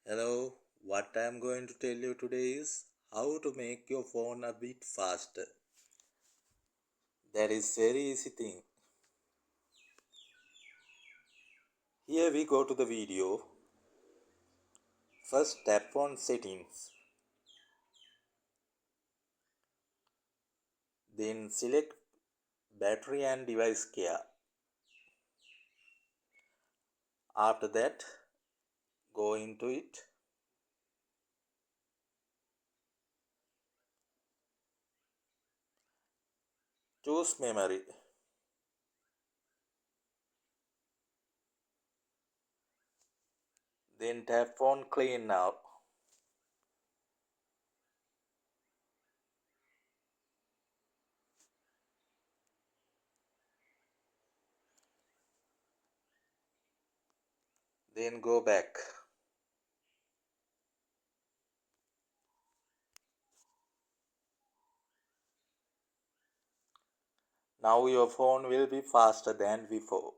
Hello, what I'm going to tell you today is how to make your phone a bit faster. That is very easy thing. Here we go to the video. First tap on settings. Then select battery and device care. After that, go into it. Choose memory. Then tap on clean now. Then go back. Now your phone will be faster than before.